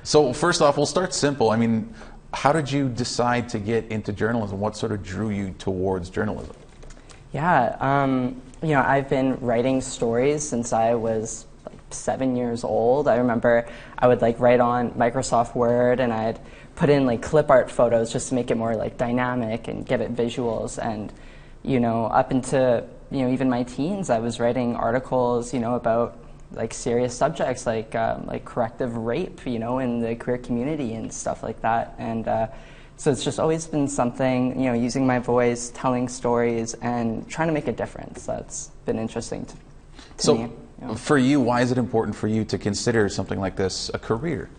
So first off, we'll start simple. I mean, how did you decide to get into journalism? What sort of drew you towards journalism? Yeah, I've been writing stories since I was like 7 years old. I remember I would like write on Microsoft Word, and I'd put in like clip art photos just to make it more like dynamic and give it visuals. And up into even my teens, I was writing articles about like serious subjects like corrective rape in the queer community and stuff like that. And so it's just always been something, using my voice, telling stories, and trying to make a difference. That's been interesting to me. So for you, why is it important for you to consider something like this a career?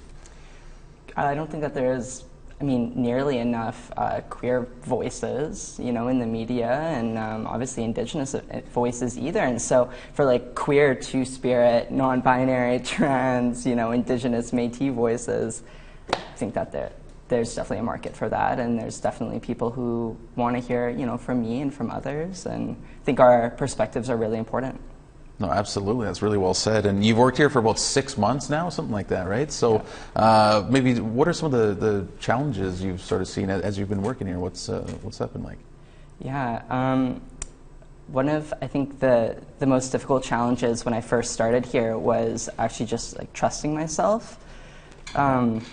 I don't think that there's, nearly enough queer voices, in the media, and obviously Indigenous voices either. And so for like queer, two-spirit, non-binary, trans, Indigenous, Métis voices, I think that there's definitely a market for that, and there's definitely people who want to hear, from me and from others, and I think our perspectives are really important. No, absolutely. That's really well said. And you've worked here for about 6 months now, something like that, right? So maybe what are some of the challenges you've sort of seen as you've been working here? What's that been like? Yeah. One of, I think, the most difficult challenges when I first started here was actually just like trusting myself. I've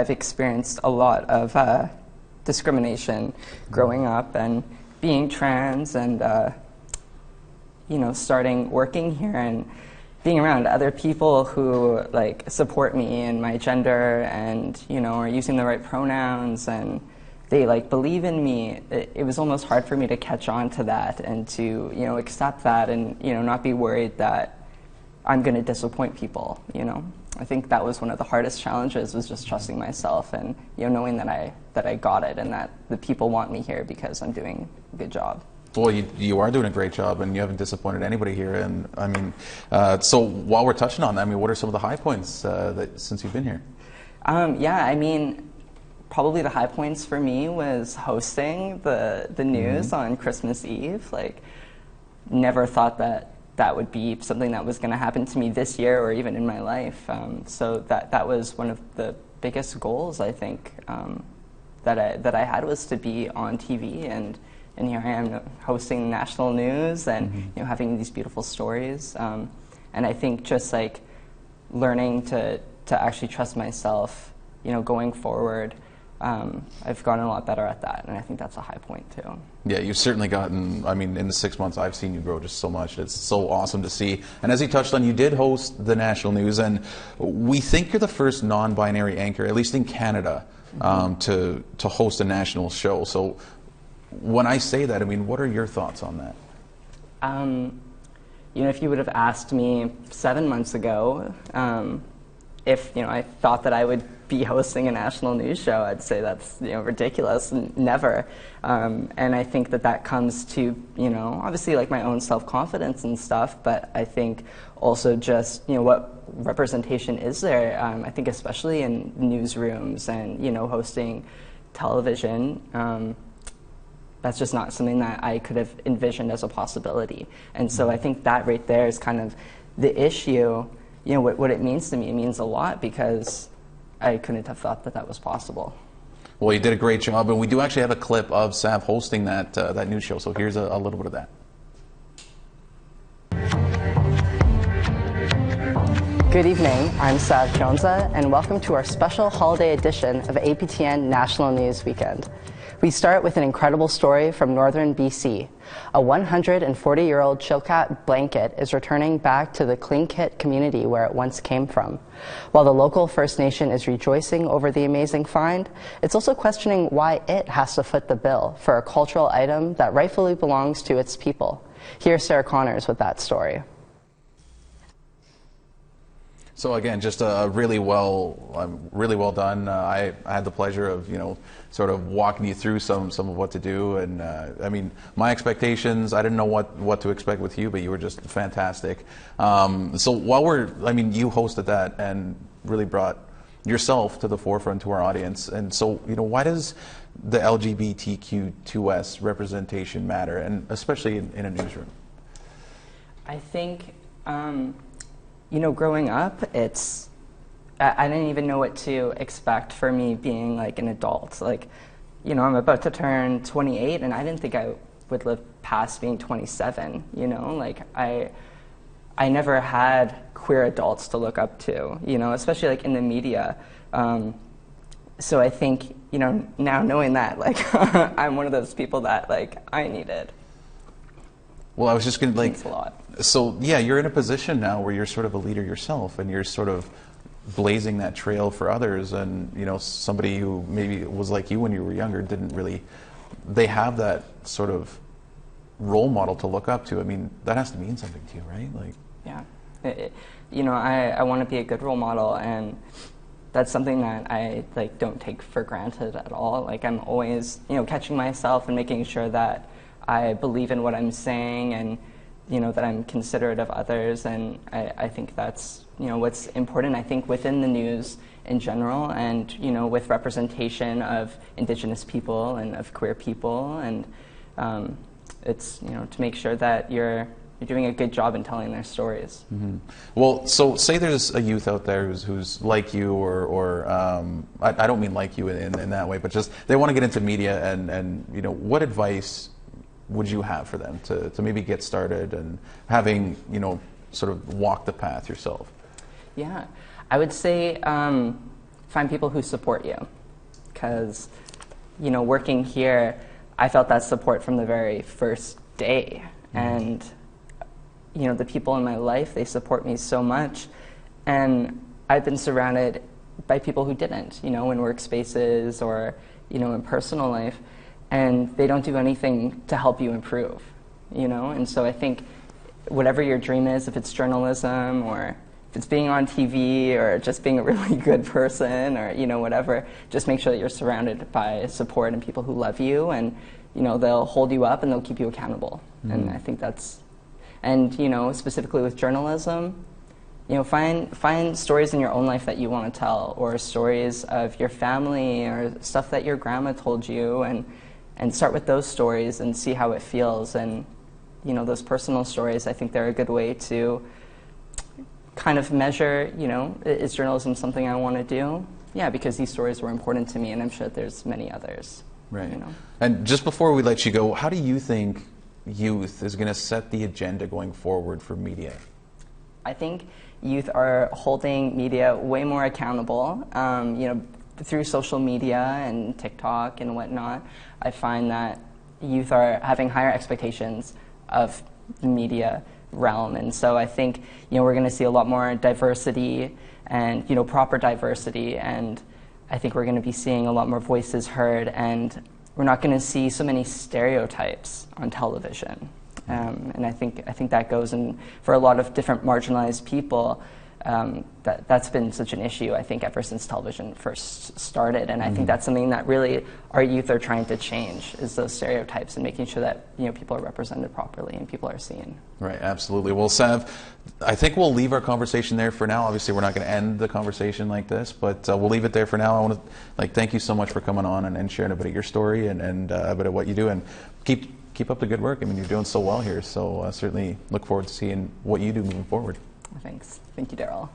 experienced a lot of discrimination growing up and being trans, and starting working here and being around other people who like support me in my gender and are using the right pronouns, and they like believe in me. It was almost hard for me to catch on to that and to accept that, and not be worried that I'm going to disappoint people. I think that was one of the hardest challenges, was just trusting myself and knowing that I got it, and that the people want me here because I'm doing a good job. Well, you are doing a great job, and you haven't disappointed anybody here. And so while we're touching on that, what are some of the high points since you've been here? Probably the high points for me was hosting the news on Christmas Eve. Like, never thought that would be something that was going to happen to me this year or even in my life. So that was one of the biggest goals, I think, that I had, was to be on TV, and here I am hosting national news and having these beautiful stories. And I think just like learning to actually trust myself, going forward, I've gotten a lot better at that, and I think that's a high point too. Yeah, you've certainly gotten, in the 6 months I've seen you grow just so much. It's so awesome to see. And as you touched on, you did host the national news, and we think you're the first non-binary anchor, at least in Canada, to host a national show. So when I say that, what are your thoughts on that? If you would have asked me 7 months ago, if I thought that I would be hosting a national news show, I'd say that's ridiculous, never. And I think that comes to obviously like my own self-confidence and stuff, but I think also just what representation is there. I think especially in newsrooms and hosting television. That's just not something that I could have envisioned as a possibility. And so I think that right there is kind of the issue. What it means to me, it means a lot, because I couldn't have thought that was possible. Well, you did a great job, and we do actually have a clip of Sav hosting that news show, so here's a little bit of that. Good evening, I'm Sav Jonsa, and welcome to our special holiday edition of APTN National News Weekend. We start with an incredible story from northern BC. A 140-year-old Chilkat blanket is returning back to the Tlingit community where it once came from. While the local First Nation is rejoicing over the amazing find, it's also questioning why it has to foot the bill for a cultural item that rightfully belongs to its people. Here's Sarah Connors with that story. So again, just really well done. I had the pleasure of sort of walking you through some of what to do, and my expectations, I didn't know what to expect with you, but you were just fantastic. So while you hosted that and really brought yourself to the forefront to our audience, and so why does the LGBTQ2S representation matter, and especially in a newsroom? I think. growing up, I didn't even know what to expect for me being like an adult. Like, I'm about to turn 28, and I didn't think I would live past being 27. Like I never had queer adults to look up to. Especially like in the media. So I think now knowing that, like I'm one of those people that like I needed. Well, I was just going to Thanks a lot. So yeah, you're in a position now where you're sort of a leader yourself, and you're sort of blazing that trail for others. And somebody who maybe was like you when you were younger they have that sort of role model to look up to. I mean, that has to mean something to you, right? Like, yeah, I want to be a good role model, and that's something that I like don't take for granted at all. Like I'm always catching myself and making sure that I believe in what I'm saying, and that I'm considerate of others, and I think that's what's important. I think within the news in general, and with representation of Indigenous people and of queer people, and it's to make sure that you're doing a good job in telling their stories. Mm-hmm. Well, so say there's a youth out there who's like you, or I don't mean like you in that way, but just they want to get into media, and what advice would you have for them to maybe get started and having sort of walk the path yourself? Yeah, I would say find people who support you, because working here, I felt that support from the very first day, and the people in my life, they support me so much, and I've been surrounded by people who didn't, in workspaces or in personal life, and they don't do anything to help you improve, and so I think whatever your dream is, if it's journalism or if it's being on TV or just being a really good person or whatever, just make sure that you're surrounded by support and people who love you, and they'll hold you up and they'll keep you accountable. Mm-hmm. And I think that's, and specifically with journalism, find stories in your own life that you want to tell, or stories of your family or stuff that your grandma told you, and start with those stories and see how it feels. And those personal stories, I think they're a good way to kind of measure, is journalism something I want to do? Yeah, because these stories were important to me, and I'm sure there's many others. Right. And just before we let you go, how do you think youth is going to set the agenda going forward for media? I think youth are holding media way more accountable, through social media and TikTok and whatnot. I find that youth are having higher expectations of the media realm, and so I think we're going to see a lot more diversity and proper diversity, and I think we're going to be seeing a lot more voices heard, and we're not going to see so many stereotypes on television. And I think that goes in for a lot of different marginalized people. That's been such an issue, I think, ever since television first started. And I think that's something that really our youth are trying to change, is those stereotypes and making sure that people are represented properly and people are seen. Right, absolutely. Well, Sav, I think we'll leave our conversation there for now. Obviously, we're not going to end the conversation like this, but we'll leave it there for now. I want to thank you so much for coming on and sharing a bit of your story and a bit of what you do, and keep up the good work. I mean, you're doing so well here, so certainly look forward to seeing what you do moving forward. Thanks. Thank you, Daryl.